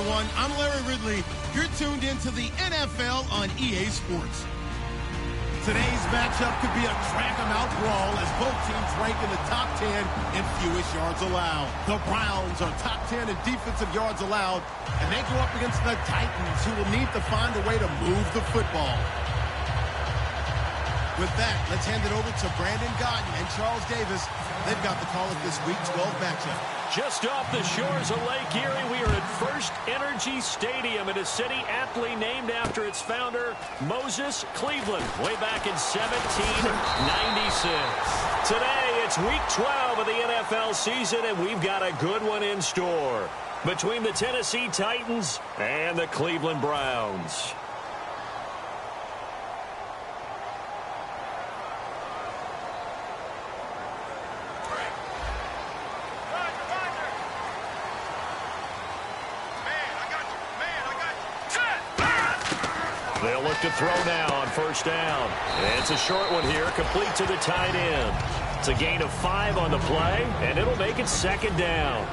everyone. I'm Larry Ridley. You're tuned into the NFL on EA Sports. Today's matchup could be a drag-em-out brawl as both teams rank in the top 10 in fewest yards allowed. The Browns are top 10 in defensive yards allowed, and they go up against the Titans, who will need to find a way to move the football. With that, let's hand it over to Brandon Godden and Charles Davis. They've got the call of this Week 12 matchup. Just off the shores of Lake Erie, we are at First Energy Stadium in a city aptly named after its founder, Moses Cleveland, way back in 1796. Today, it's Week 12 of the NFL season, and we've got a good one in store between the Tennessee Titans and the Cleveland Browns. They'll look to throw now on first down. It's a short one here, complete to the tight end. It's a gain of 5 on the play, and it'll make it second down.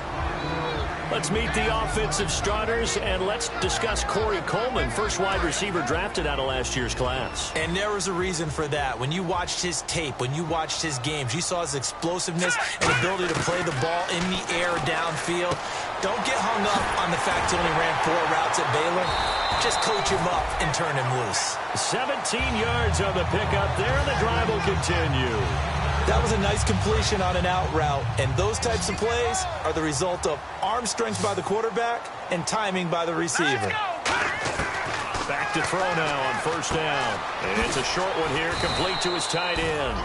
Let's meet the offensive starters, and let's discuss Corey Coleman, first wide receiver drafted out of last year's class. And there was a reason for that. When you watched his tape, when you watched his games, you saw his explosiveness and ability to play the ball in the air downfield. Don't get hung up on the fact he only ran 4 routes at Baylor. Just coach him up and turn him loose. 17 yards on the pickup there, and the drive will continue. That was a nice completion on an out route, and those types of plays are the result of arm strength by the quarterback and timing by the receiver. Back to throw now on first down. And it's a short one here, complete to his tight end.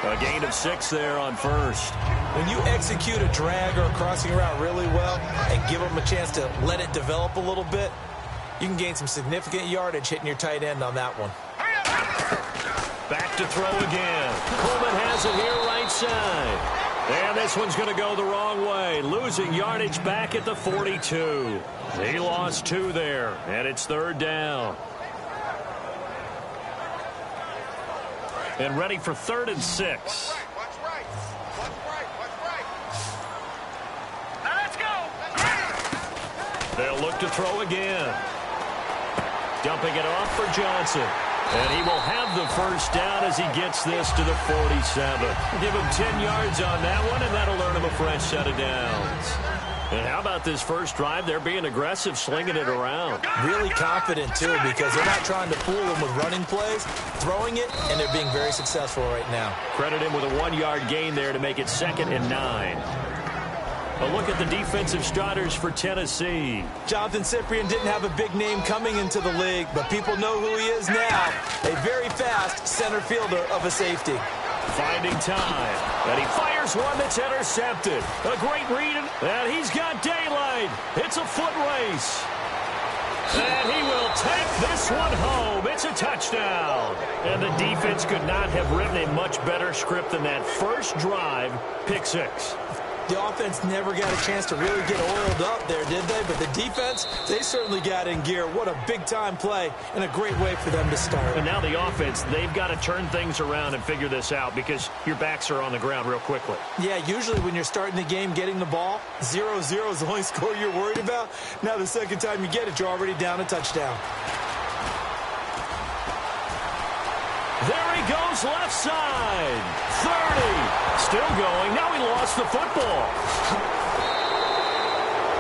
A gain of 6 there on first. When you execute a drag or a crossing route really well and give them a chance to let it develop a little bit, you can gain some significant yardage hitting your tight end on that one. Back to throw again. Coleman has it here right side. And this one's going to go the wrong way. Losing yardage back at the 42. He lost 2 there, and it's third down. And ready for 3rd and 6. Now let's go. They'll look to throw again. Dumping it off for Johnson. And he will have the first down as he gets this to the 47. Give him 10 yards on that one, and that'll earn him a fresh set of downs. And how about this first drive? They're being aggressive, slinging it around. Really confident, too, because they're not trying to fool them with running plays, throwing it, and they're being very successful right now. Credit him with a 1-yard gain there to make it 2nd and 9. A look at the defensive starters for Tennessee. Jonathan Cyprien didn't have a big name coming into the league, but people know who he is now. A very fast center fielder of a safety. Finding time. And he fires one that's intercepted. A great read, and he's got daylight. It's a foot race. And he will take this one home. It's a touchdown. And the defense could not have written a much better script than that first drive, pick 6. The offense never got a chance to really get oiled up there, did they? But the defense, they certainly got in gear. What a big-time play and a great way for them to start. And now the offense, they've got to turn things around and figure this out because your backs are on the ground real quickly. Yeah, usually when you're starting the game getting the ball, 0-0 is the only score you're worried about. Now the second time you get it, you're already down a touchdown. There he goes left side. 30. Still going. Now he lost the football.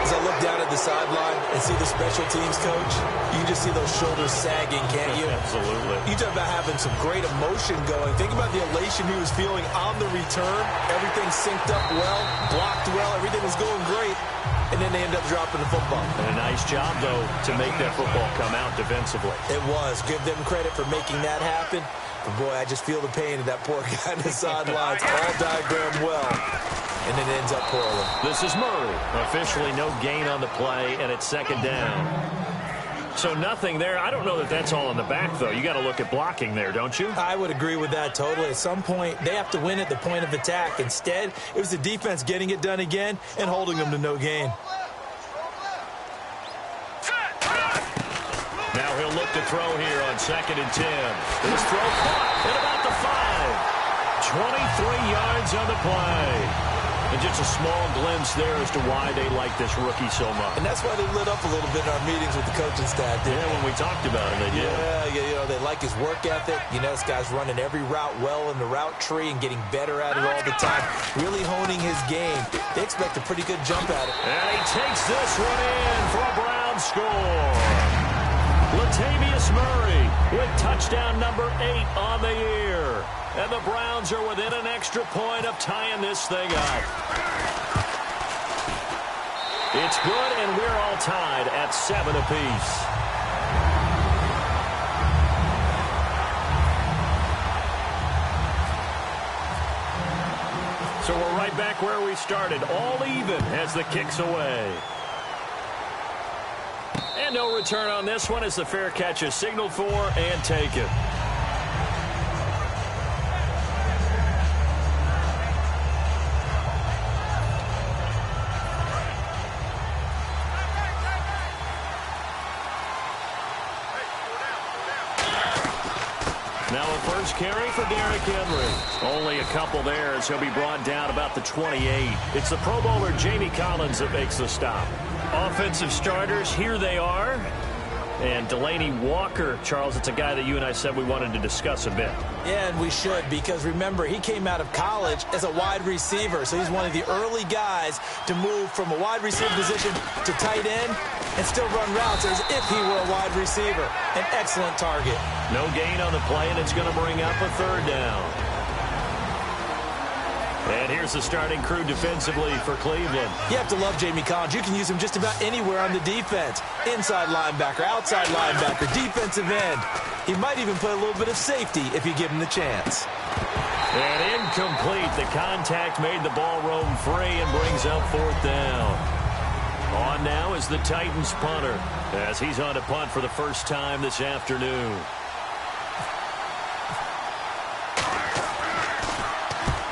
As I look down at the sideline and see the special teams coach, you can just see those shoulders sagging, can't you? Absolutely. You talk about having some great emotion going. Think about the elation he was feeling on the return. Everything synced up well, blocked well, everything was going great. And then they end up dropping the football. And a nice job, though, to make that football come out defensively. It was. Give them credit for making that happen. But, boy, I just feel the pain of that poor guy on the sidelines. All diagrammed well. And it ends up poorly. This is Murray. Officially no gain on the play, and it's 2nd down. So nothing there. I don't know that that's all in the back, though. You got to look at blocking there, don't you? I would agree with that totally. At some point, they have to win at the point of attack. Instead, it was the defense getting it done again and holding them to no gain. Now he'll look to throw here on 2nd and 10. This throw caught at about the 5. 23 yards on the play. And just a small glimpse there as to why they like this rookie so much. And that's why they lit up a little bit in our meetings with the coaching staff. Yeah, when we talked about him, they did. Yeah, they like his work ethic. This guy's running every route well in the route tree and getting better at it all the time, really honing his game. They expect a pretty good jump at it. And he takes this one in for a Brown score. Latavius Murray with touchdown number 8 on the year. And the Browns are within an extra point of tying this thing up. It's good, and we're all tied at 7 apiece. So we're right back where we started, all even as the kick's away. And no return on this one as the fair catch is signaled for and taken. Now a first carry for Derrick Henry. Only a couple there as he'll be brought down about the 28. It's the Pro Bowler Jamie Collins that makes the stop. Offensive starters, here they are. And Delaney Walker, Charles, it's a guy that you and I said we wanted to discuss a bit. Yeah, and we should, because remember, he came out of college as a wide receiver, so he's one of the early guys to move from a wide receiver position to tight end and still run routes as if he were a wide receiver. An excellent target. No gain on the play, and it's going to bring up a third down. And here's the starting crew defensively for Cleveland. You have to love Jamie Collins. You can use him just about anywhere on the defense. Inside linebacker, outside linebacker, defensive end. He might even play a little bit of safety if you give him the chance. And incomplete. The contact made the ball roam free and brings up fourth down. On now is the Titans punter as he's on to punt for the first time this afternoon.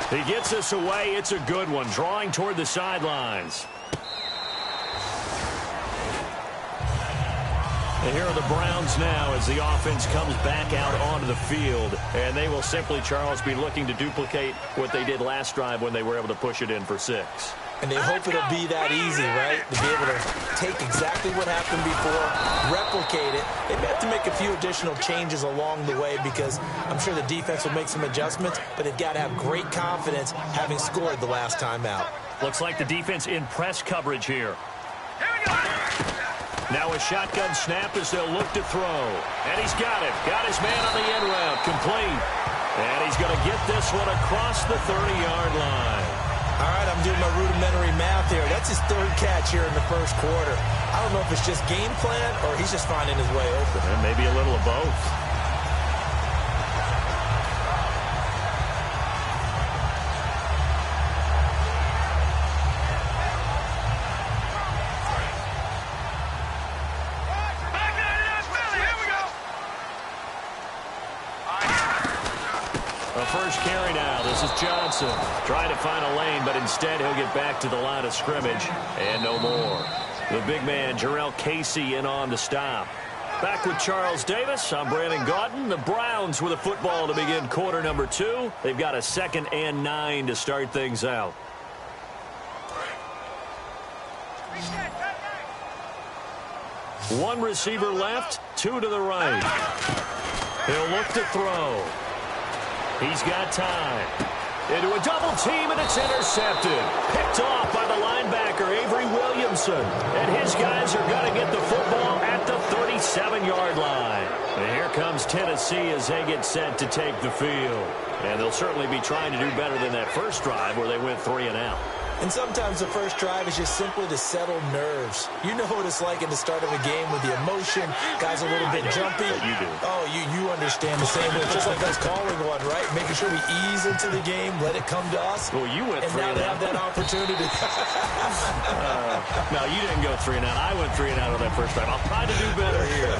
He gets us away. It's a good one. Drawing toward the sidelines. And here are the Browns now as the offense comes back out onto the field. And they will simply, Charles, be looking to duplicate what they did last drive when they were able to push it in for 6. And they hope it'll be that easy, right? To be able to take exactly what happened before, replicate it. They may have to make a few additional changes along the way because I'm sure the defense will make some adjustments, but they've got to have great confidence having scored the last time out. Looks like the defense in press coverage here. Now a shotgun snap as they'll look to throw. And he's got it. Got his man on the end route. Complete. And he's going to get this one across the 30-yard line. All right, I'm doing my rudimentary math here. That's his third catch here in the first quarter. I don't know if it's just game plan or he's just finding his way open. And maybe a little of both. First carry now. This is Johnson trying to find a lane, but instead he'll get back to the line of scrimmage and no more. The big man, Jarrell Casey, in on the stop. Back with Charles Davis. I'm Brandon Gaudin. The Browns with a football to begin quarter number 2. They've got a 2nd and 9 to start things out. One receiver left, 2 to the right. He'll look to throw. He's got time. Into a double team, and it's intercepted. Picked off by the linebacker, Avery Williamson. And his guys are going to get the football at the 37-yard line. And here comes Tennessee as they get set to take the field. And they'll certainly be trying to do better than that first drive where they went 3 and out. And sometimes the first drive is just simply to settle nerves. You know what it's like at the start of a game with the emotion. Guys are a little bit jumpy. You do. Oh, you understand the same way. Just like us calling one, right? Making sure we ease into the game, let it come to us. Well, you went 3 and out. And now they have that opportunity. No, you didn't go 3 and out. I went 3 and out on that first drive. I'll try to do better here.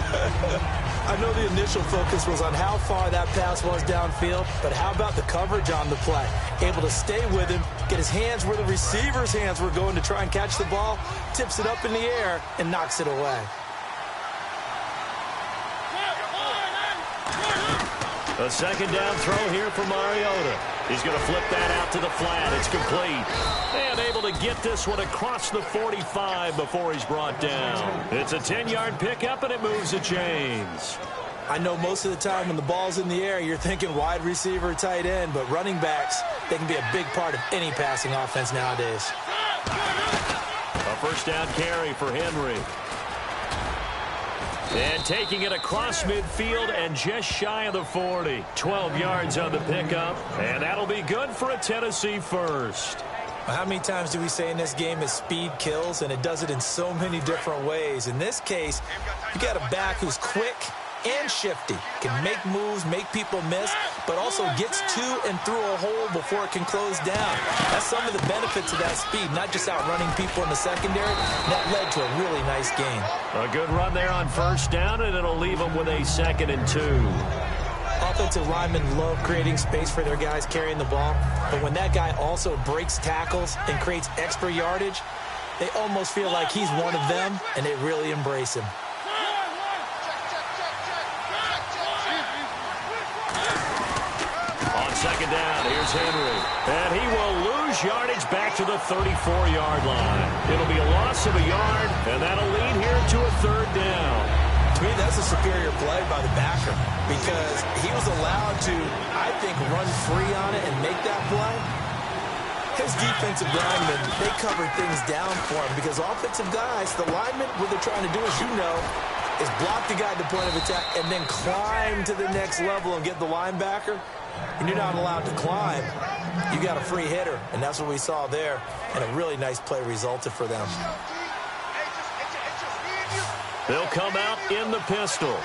I know the initial focus was on how far that pass was downfield, but how about the coverage on the play? Able to stay with him, get his hands where the receiver's hands were going to try and catch the ball, tips it up in the air, and knocks it away. A second down throw here for Mariota. He's going to flip that out to the flat. It's complete. And able to get this one across the 45 before he's brought down. It's a 10-yard pickup, and it moves the chains. I know most of the time when the ball's in the air, you're thinking wide receiver, tight end, but running backs, they can be a big part of any passing offense nowadays. A first down carry for Henry. And taking it across midfield and just shy of the 40. 12 yards on the pickup, and that'll be good for a Tennessee first. How many times do we say in this game that speed kills, and it does it in so many different ways? In this case, you got a back who's quick and shifty, can make moves, make people miss, but also gets to and through a hole before it can close down. That's some of the benefits of that speed, not just outrunning people in the secondary. That led to a really nice gain. A good run there on first down, and it'll leave them with a 2nd and 2. Offensive linemen love creating space for their guys carrying the ball, but when that guy also breaks tackles and creates extra yardage, they almost feel like he's one of them, and they really embrace him. Second down, here's Henry. And he will lose yardage back to the 34-yard line. It'll be a loss of a yard, and that'll lead here to a 3rd down. To me, that's a superior play by the backer because he was allowed to, I think, run free on it and make that play. His defensive linemen, they covered things down for him because offensive guys, the linemen, what they're trying to do, as you know, is block the guy at the point of attack and then climb to the next level and get the linebacker. When you're not allowed to climb, you got a free hitter, and that's what we saw there, and a really nice play resulted for them. They'll come out in the pistol.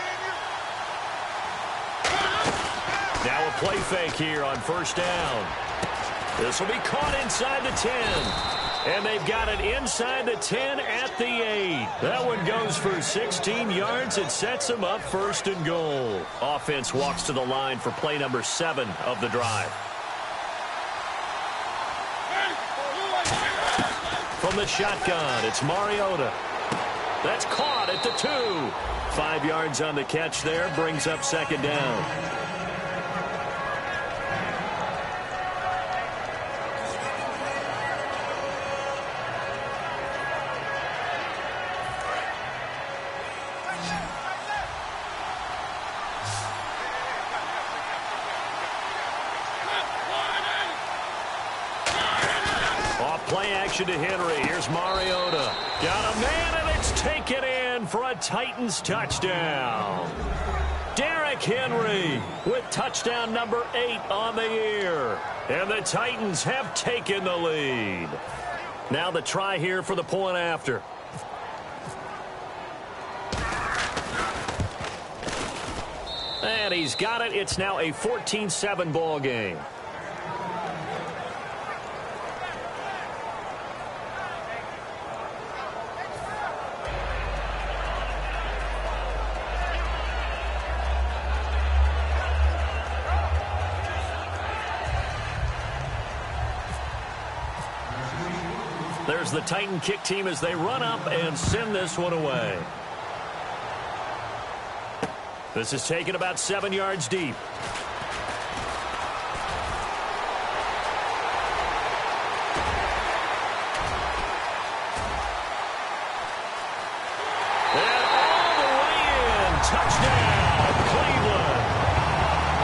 Now a play fake here on first down. This will be caught inside the 10. And they've got it inside the 10 at the 8. That one goes for 16 yards. It sets them up 1st and goal. Offense walks to the line for play number 7 of the drive. From the shotgun, it's Mariota. That's caught at the 2. 5 yards on the catch there, brings up 2nd down. Play action to Henry. Here's Mariota. Got a man, and it's taken in for a Titans touchdown. Derrick Henry with touchdown number 8 on the year. And the Titans have taken the lead. Now the try here for the point after. And he's got it. It's now a 14-7 ball game. There's the Titan kick team as they run up and send this one away. This is taken about 7 yards deep. And all the way in. Touchdown, Cleveland.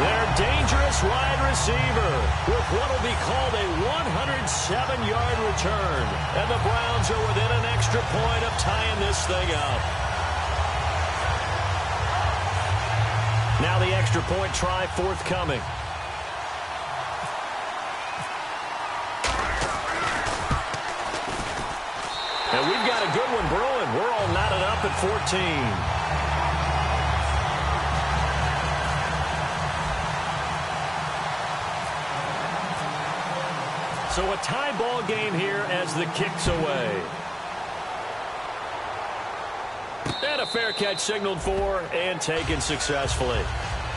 Their dangerous wide receiver with what will be called a 107-yard return. And the Browns are within an extra point of tying this thing up. Now the extra point try forthcoming. And we've got a good one brewing. We're all knotted up at 14. So a tie ball game here as the kick's away. And a fair catch signaled for and taken successfully.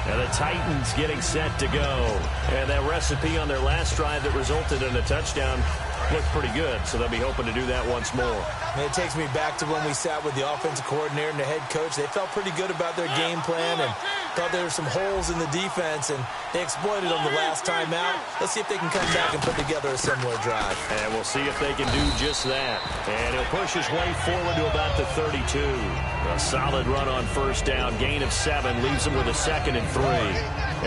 And the Titans getting set to go. And that recipe on their last drive that resulted in a touchdown looked pretty good, so they'll be hoping to do that once more. And it takes me back to when we sat with the offensive coordinator and the head coach. They felt pretty good about their game plan and thought there were some holes in the defense, and they exploited them the last time out. Let's see if they can come back and put together a similar drive. And we'll see if they can do just that. And he'll push his way forward to about the 32. A solid run on first down. Gain of 7 leaves him with a 2nd and 3.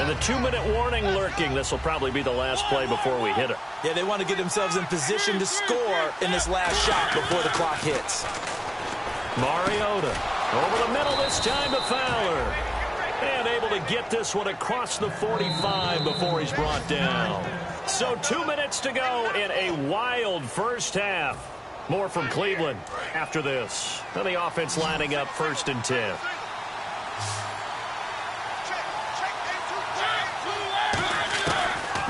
And the 2-minute warning lurking. This will probably be the last play before we hit it. Yeah, they want to get themselves in position to score in this last shot before the clock hits. Mariota over the middle this time to Fowler. And able to get this one across the 45 before he's brought down. So 2 minutes to go in a wild first half. More from Cleveland after this. And the offense lining up 1st and 10.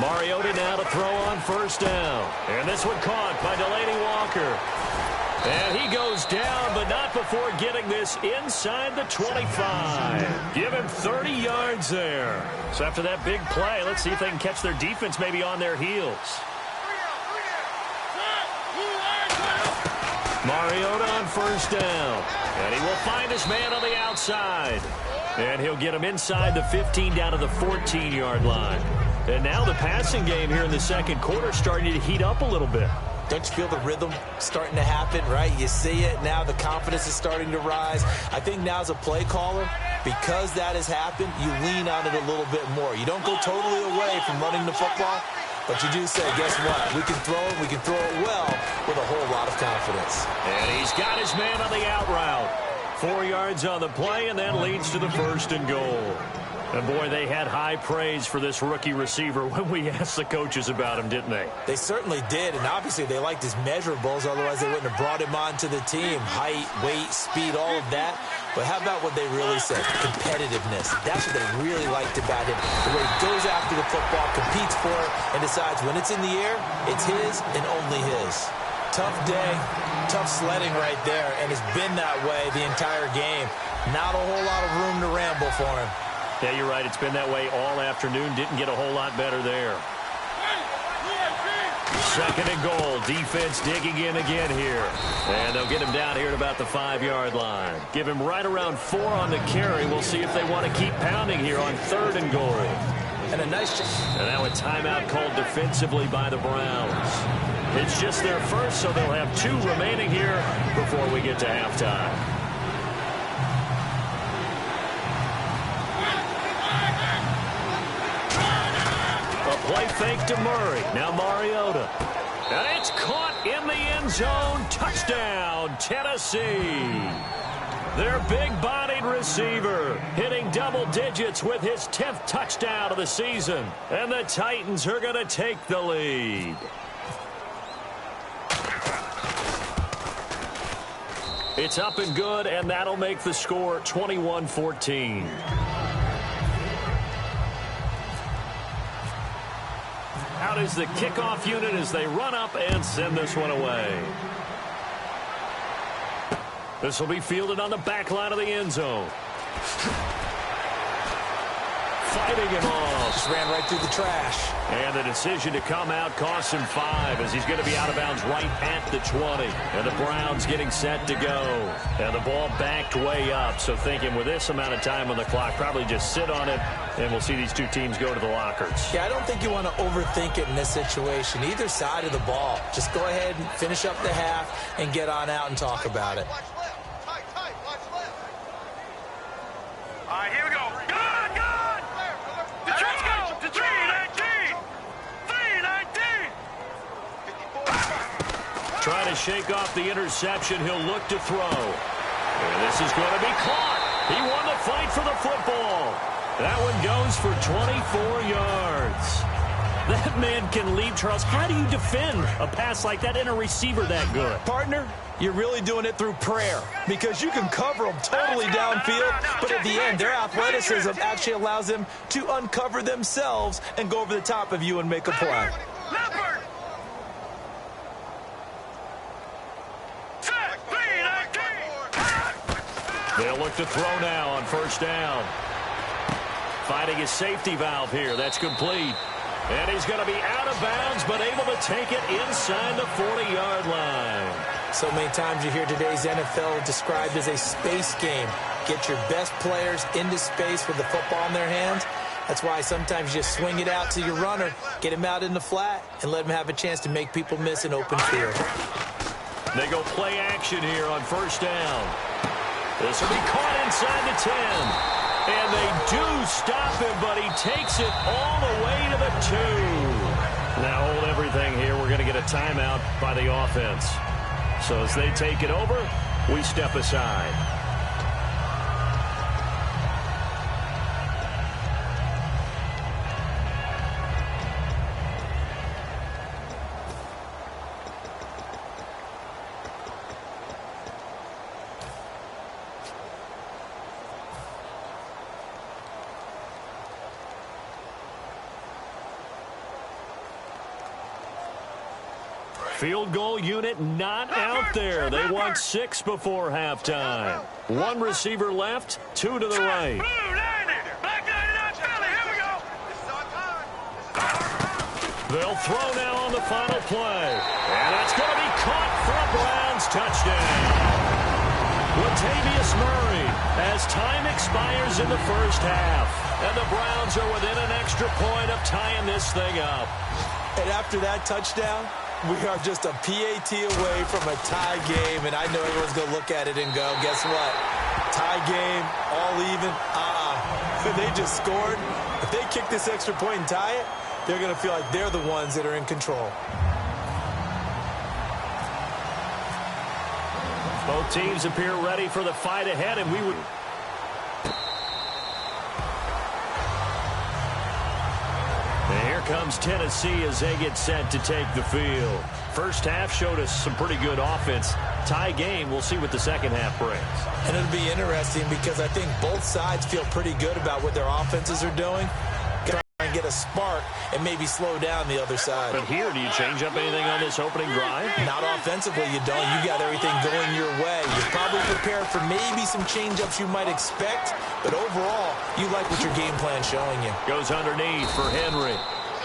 Mariota now to throw on first down. And this one caught by Delaney Walker. And he goes down, but not before getting this inside the 25. Give him 30 yards there. So after that big play, let's see if they can catch their defense maybe on their heels. Mariota on first down. And he will find his man on the outside. And he'll get him inside the 15 down to the 14-yard line. And now the passing game here in the second quarter starting to heat up a little bit. Don't you feel the rhythm starting to happen, right? You see it now. The confidence is starting to rise. I think now as a play caller, because that has happened, you lean on it a little bit more. You don't go totally away from running the football, but you do say, guess what? We can throw it. We can throw it well with a whole lot of confidence. And he's got his man on the out route. 4 yards on the play, and that leads to the 1st and goal. And, boy, they had high praise for this rookie receiver when we asked the coaches about him, didn't they? They certainly did, and obviously they liked his measurables. Otherwise, they wouldn't have brought him onto the team. Height, weight, speed, all of that. But how about what they really said? Competitiveness. That's what they really liked about him. The way he goes after the football, competes for it, and decides when it's in the air, it's his and only his. Tough day, tough sledding right there, and it's been that way the entire game. Not a whole lot of room to ramble for him. Yeah, you're right. It's been that way all afternoon. Didn't get a whole lot better there. 2nd and goal. Defense digging in again here. And they'll get him down here at about the 5-yard line. Give him right around 4 on the carry. We'll see if they want to keep pounding here on 3rd and goal. And a nice... And now a timeout called defensively by the Browns. It's just their first, so they'll have 2 remaining here before we get to halftime. Play fake to Murray. Now Mariota. And it's caught in the end zone. Touchdown, Tennessee. Their big-bodied receiver hitting double digits with his 10th touchdown of the season. And the Titans are going to take the lead. It's up and good, and that'll make the score 21-14. Out is the kickoff unit as they run up and send this one away. This will be fielded on the back line of the end zone. Fighting him off. Just ran right through the trash. And the decision to come out costs him 5 as he's going to be out of bounds right at the 20. And the Browns getting set to go. And the ball backed way up. So thinking with this amount of time on the clock, probably just sit on it, and we'll see these 2 teams go to the lockers. Yeah, I don't think you want to overthink it in this situation. Either side of the ball. Just go ahead and finish up the half and get on out and talk about it. All right, here we go. Good, good. Let's go. To 319. 319. Trying to shake off the interception. He'll look to throw. And this is going to be caught. He won the fight for the football. That one goes for 24 yards. That man can leave, Charles. How do you defend a pass like that and a receiver that good? Partner, you're really doing it through prayer because you can cover them totally downfield, but at the end, their athleticism actually allows them to uncover themselves and go over the top of you and make a play. They'll look to throw now on first down. Finding his safety valve here. That's complete. And he's going to be out of bounds, but able to take it inside the 40-yard line. So many times you hear today's NFL described as a space game. Get your best players into space with the football in their hands. That's why sometimes you just swing it out to your runner, get him out in the flat, and let him have a chance to make people miss an open field. They go play action here on first down. This will be caught inside the 10. And they do stop him, but he takes it all the way to the 2. Now hold everything here. We're going to get a timeout by the offense. So as they take it over, we step aside. Field goal unit not out there. They want 6 before halftime. 1 receiver left, 2 to the right. They'll throw now on the final play. And that's going to be caught for a Browns touchdown. Latavius Murray as time expires in the first half. And the Browns are within an extra point of tying this thing up. And after that touchdown, we are just a PAT away from a tie game, and I know everyone's going to look at it and go, guess what? Tie game, all even, They just scored. If they kick this extra point and tie it, they're going to feel like they're the ones that are in control. Both teams appear ready for the fight ahead, and we would... Here comes Tennessee as they get set to take the field. First half showed us some pretty good offense. Tie game, we'll see what the second half brings. And it'll be interesting because I think both sides feel pretty good about what their offenses are doing. Try and get a spark and maybe slow down the other side. But here, do you change up anything on this opening drive? Not offensively, you don't. You got everything going your way. You're probably prepared for maybe some change-ups you might expect, but overall, you like what your game plan's showing you. Goes underneath for Henry.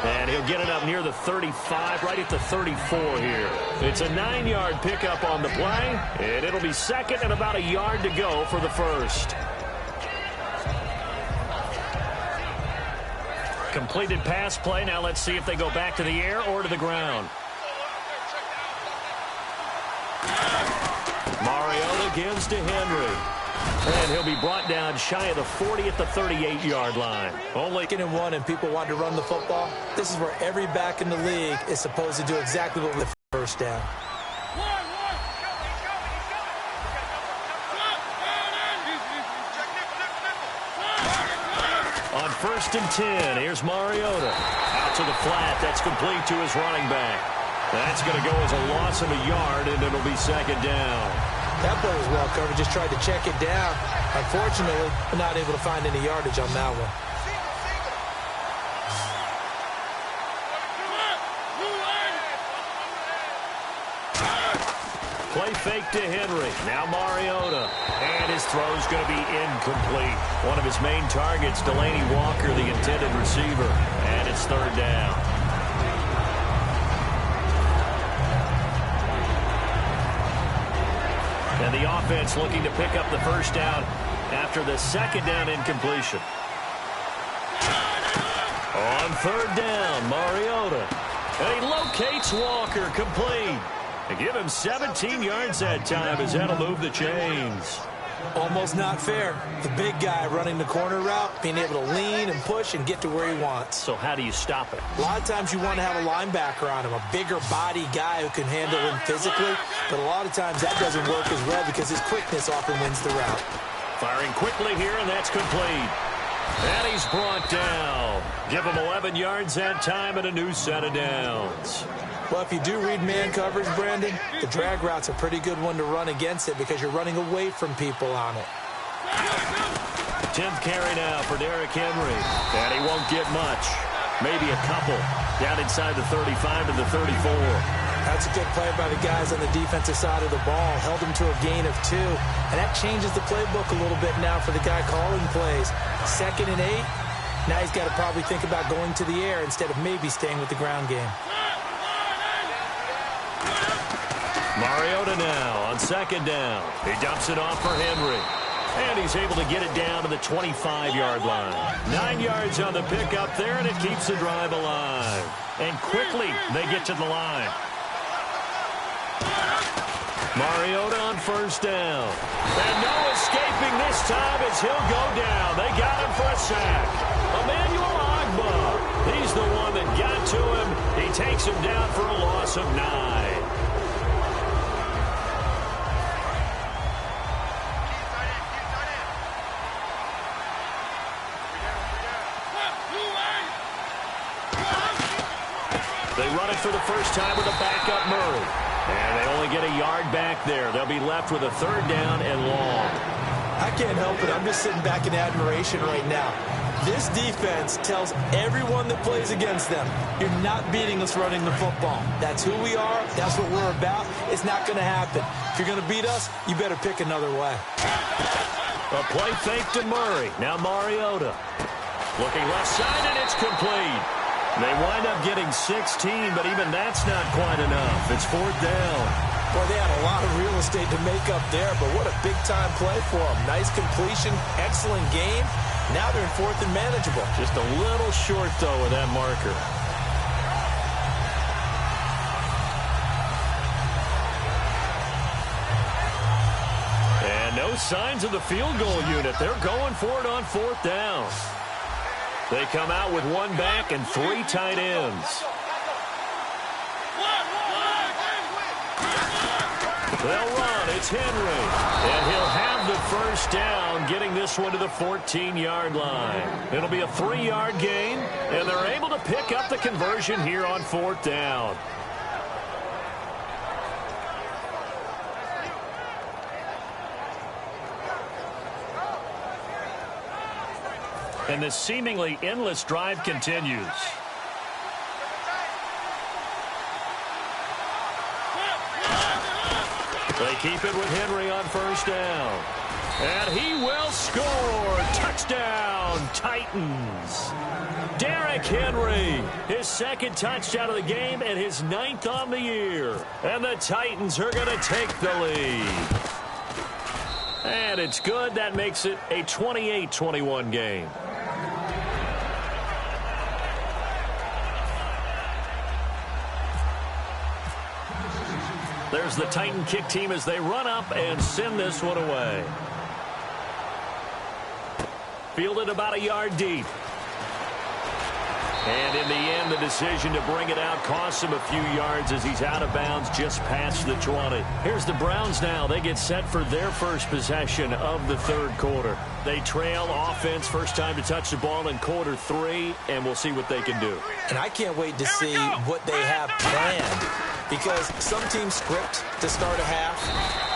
And he'll get it up near the 35, right at the 34 here. It's a 9-yard pickup on the play, and it'll be second and about a yard to go for the first. Completed pass play. Now let's see if they go back to the air or to the ground. Mariota gives to Henry. And he'll be brought down shy of the 40 at the 38-yard line. Only in one and people want to run the football. This is where every back in the league is supposed to do exactly what with first down. On 1st and 10, here's Mariota. Out to the flat. That's complete to his running back. That's going to go as a loss of a yard, and it'll be second down. That play was well covered. Just tried to check it down. Unfortunately, not able to find any yardage on that one. Play fake to Henry. Now Mariota. And his throw's going to be incomplete. One of his main targets, Delaney Walker, the intended receiver. And it's third down. And the offense looking to pick up the first down after the second down incompletion. On third down, Mariota. And he locates Walker, complete. They give him 17 yards that time as that'll move the chains. Almost not fair. The big guy running the corner route, being able to lean and push and get to where he wants. So how do you stop it? A lot of times you want to have a linebacker on him, a bigger body guy who can handle him physically. But a lot of times that doesn't work as well because his quickness often wins the route. Firing quickly here, and that's complete. And he's brought down. Give him 11 yards that time and a new set of downs. Well, if you do read man coverage, Brandon, the drag route's a pretty good one to run against it because you're running away from people on it. 10th carry now for Derrick Henry. And he won't get much. Maybe a couple. Down inside the 35 to the 34. That's a good play by the guys on the defensive side of the ball. Held them to a gain of 2. And that changes the playbook a little bit now for the guy calling plays. 2nd and 8. Now he's got to probably think about going to the air instead of maybe staying with the ground game. Mariota now on second down. He dumps it off for Henry. And he's able to get it down to the 25-yard line. 9 yards on the pickup there, and it keeps the drive alive. And quickly, they get to the line. Mariota on first down. And no escaping this time as he'll go down. They got him for a sack. Emmanuel Ogbah. He's the one that got to him. He takes him down for a loss of 9. They run it for the first time with a backup Murray. And they only get a yard back there. They'll be left with a third down and long. I can't help it. I'm just sitting back in admiration right now. This defense tells everyone that plays against them, you're not beating us running the football. That's who we are. That's what we're about. It's not going to happen. If you're going to beat us, you better pick another way. A play fake to Murray. Now Mariota. Looking left side, and it's complete. They wind up getting 16, but even that's not quite enough. It's fourth down. Boy, they had a lot of real estate to make up there, but what a big-time play for them. Nice completion, excellent game. Now they're in fourth and manageable. Just a little short, though, with that marker. And no signs of the field goal unit. They're going for it on fourth down. They come out with one back and 3 tight ends. They'll run. It's Henry. And he'll have the first down, getting this one to the 14-yard line. It'll be a 3-yard gain, and they're able to pick up the conversion here on fourth down. And this seemingly endless drive continues. They keep it with Henry on first down. And he will score. Touchdown, Titans. Derrick Henry, his second touchdown of the game and his 9th on the year. And the Titans are going to take the lead. And it's good. That makes it a 28-21 game. There's the Titan kick team as they run up and send this one away. Fielded about a yard deep. And in the end, the decision to bring it out costs him a few yards as he's out of bounds just past the 20. Here's the Browns now. They get set for their first possession of the third quarter. They trail offense, first time to touch the ball in quarter 3, and we'll see what they can do. And I can't wait to see what they have planned, because some teams script to start a half.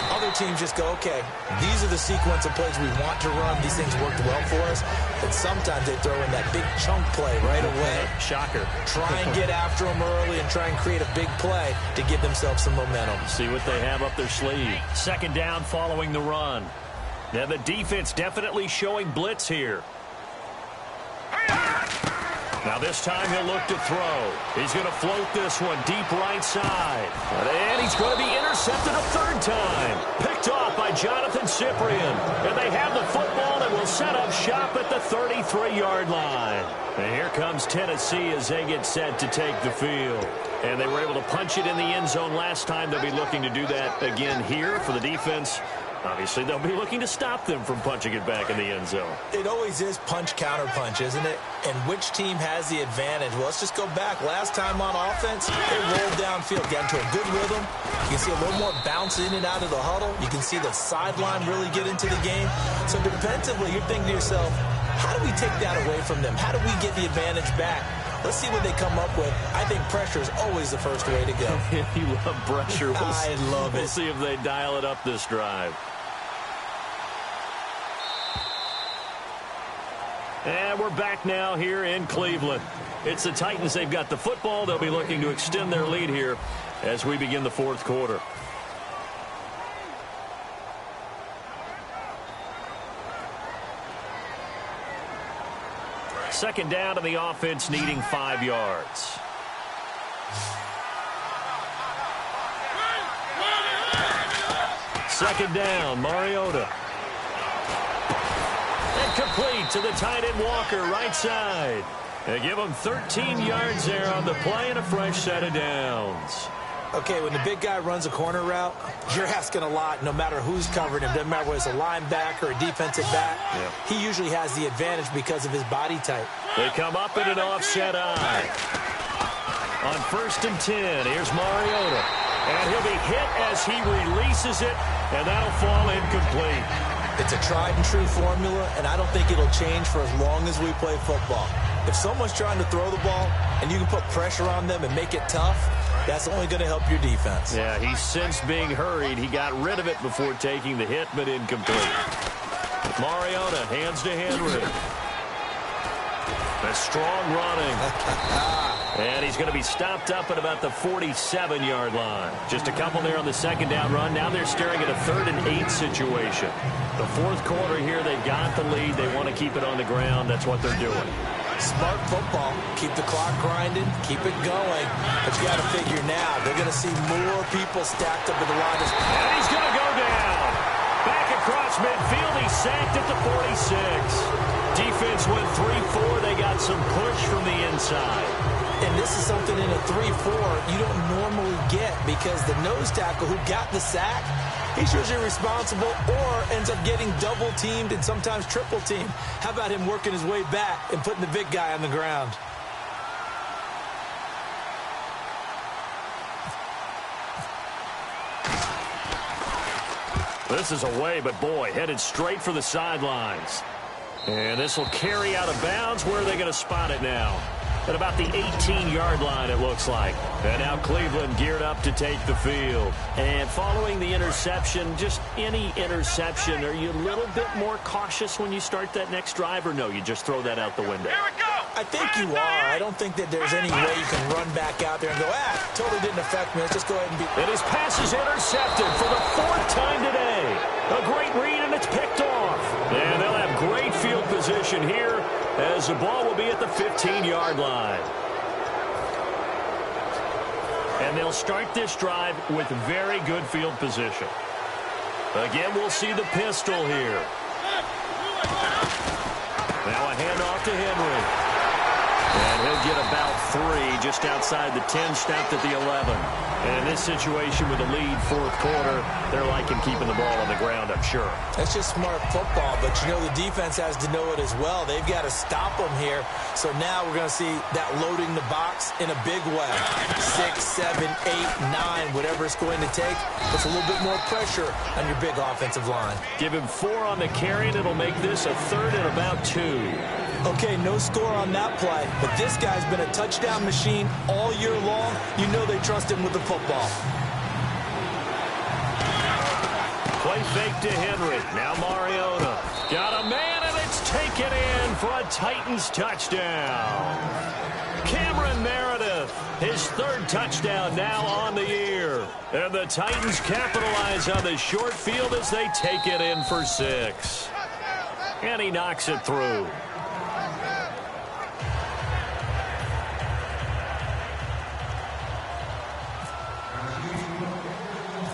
Other teams just go, okay, these are the sequence of plays we want to run. These things worked well for us. But sometimes they throw in that big chunk play right away. Shocker. Try and get after them early and try and create a big play to give themselves some momentum. See what they have up their sleeve. Second down following the run. Now the defense definitely showing blitz here. Now this time he'll look to throw. He's going to float this one deep right side. And he's going to be intercepted a third time. Picked off by Jonathan Cyprien. And they have the football and will set up shop at the 33-yard line. And here comes Tennessee as they get set to take the field. And they were able to punch it in the end zone last time. They'll be looking to do that again here for the defense. Obviously, they'll be looking to stop them from punching it back in the end zone. It always is punch-counter-punch, isn't it? And which team has the advantage? Well, let's just go back. Last time on offense, they rolled downfield, got into a good rhythm. You can see a little more bounce in and out of the huddle. You can see the sideline really get into the game. So defensively, you're thinking to yourself, how do we take that away from them? How do we get the advantage back? Let's see what they come up with. I think pressure is always the first way to go. You love pressure. I love it. We'll see if they dial it up this drive. And we're back now here in Cleveland. It's the Titans. They've got the football. They'll be looking to extend their lead here as we begin the fourth quarter. Second down to the offense needing 5 yards. Second down, Mariota. And complete to the tight end Walker, right side. They give him 13 yards there on the play and a fresh set of downs. Okay, when the big guy runs a corner route, you're asking a lot no matter who's covering him. Doesn't matter whether it's a linebacker or a defensive back. Yeah. He usually has the advantage because of his body type. They come up in an offset eye. On 1st and 10, here's Mariota. And he'll be hit as he releases it, and that'll fall incomplete. It's a tried-and-true formula, and I don't think it'll change for as long as we play football. If someone's trying to throw the ball and you can put pressure on them and make it tough, that's only going to help your defense. Yeah, he's since being hurried. He got rid of it before taking the hit, but incomplete. Mariota hands to Henry. A strong running. And he's going to be stopped up at about the 47-yard line. Just a couple there on the second down run. Now they're staring at a 3rd and 8 situation. The 4th quarter here, they've got the lead. They want to keep it on the ground. That's what they're doing. Smart football. Keep the clock grinding. Keep it going. But you got to figure now, they're going to see more people stacked up at the line. And he's going to go down. Back across midfield. He's sacked at the 46. Defense went 3-4. They got some push from the inside. And this is something in a 3-4 you don't normally get because the nose tackle who got the sack, he's usually responsible or ends up getting double-teamed and sometimes triple-teamed. How about him working his way back and putting the big guy on the ground? This is away, but boy, headed straight for the sidelines. And this will carry out of bounds. Where are they going to spot it now? At about the 18-yard line, it looks like. And now Cleveland geared up to take the field. And following the interception, just any interception, are you a little bit more cautious when you start that next drive, or no, you just throw that out the window? Here we go. I think you are. I don't think that there's any way you can run back out there and go, totally didn't affect me. Let's just go ahead and beat. And his pass is intercepted for the 4th time today. A great read, and it's picked off. And they'll have great field position here as the ball will be at the 15-yard line. And they'll start this drive with very good field position. Again, we'll see the pistol here. Now a handoff to Henry. And he'll get about 3 just outside the 10, snapped at the 11. And in this situation with a lead 4th quarter, they're liking keeping the ball on the ground, I'm sure. That's just smart football, but you know the defense has to know it as well. They've got to stop them here. So now we're going to see that loading the box in a big way. 6, 7, 8, 9, whatever it's going to take. Puts a little bit more pressure on your big offensive line. Give him 4 on the carry, and it'll make this a 3rd and about 2. Okay, no score on that play, but this guy's been a touchdown machine all year long. You know they trust him with the football. Play fake to Henry. Now Mariota. Got a man, and it's taken in for a Titans touchdown. Cameron Meredith, his 3rd touchdown now on the year. And the Titans capitalize on the short field as they take it in for 6. And he knocks it through.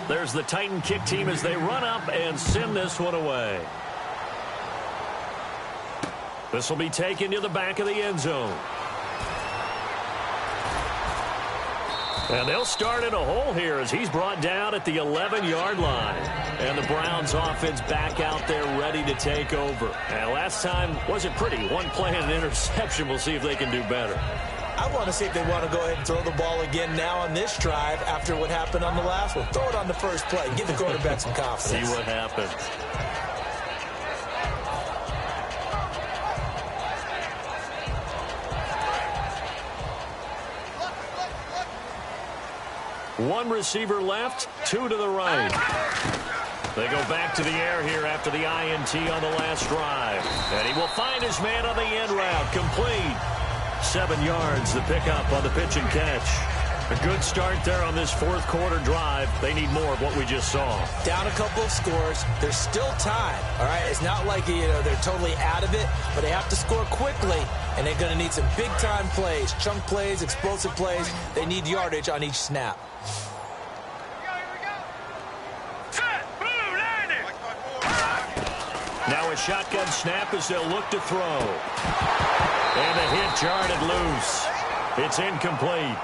There's the Titan kick team as they run up and send this one away. This will be taken to the back of the end zone. And they'll start in a hole here as he's brought down at the 11-yard line. And the Browns offense back out there ready to take over. And last time wasn't pretty. One play and an interception. We'll see if they can do better. I want to see if they want to go ahead and throw the ball again now on this drive after what happened on the last one. Throw it on the first play. Give the quarterback some confidence. See what happens. One receiver left, 2 to the right. They go back to the air here after the INT on the last drive. And he will find his man on the end route. Complete. 7 yards, the pickup on the pitch and catch. A good start there on this fourth quarter drive. They need more of what we just saw. Down a couple of scores. There's still time, all right? It's not like, they're totally out of it, but they have to score quickly, and they're going to need some big-time plays, chunk plays, explosive plays. They need yardage on each snap. Now a shotgun snap as they'll look to throw. And the hit jarred it loose. It's incomplete.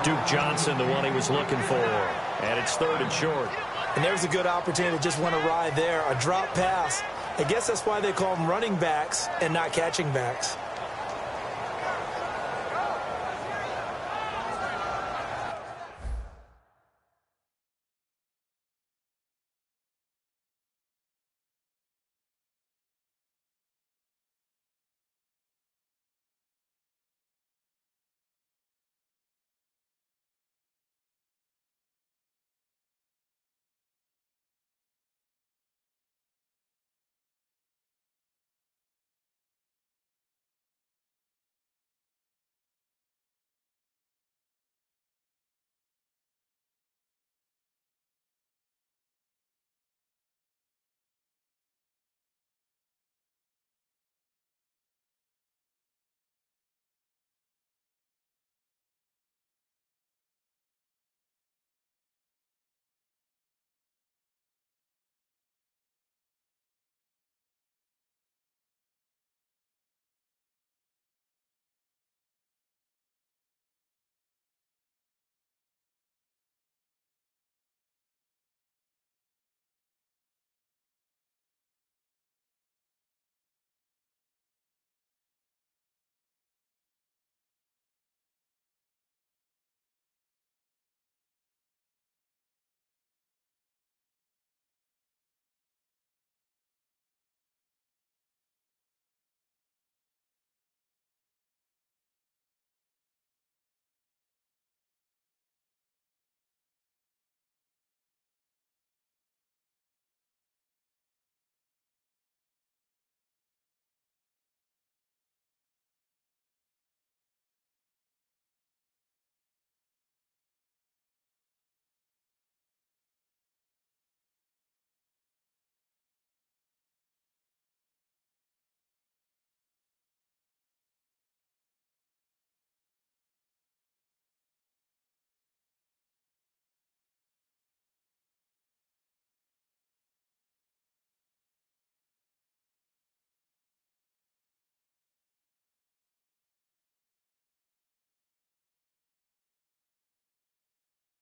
Duke Johnson, the one he was looking for. And it's 3rd and short. And there's a good opportunity to just win a ride there. A drop pass. I guess that's why they call them running backs and not catching backs.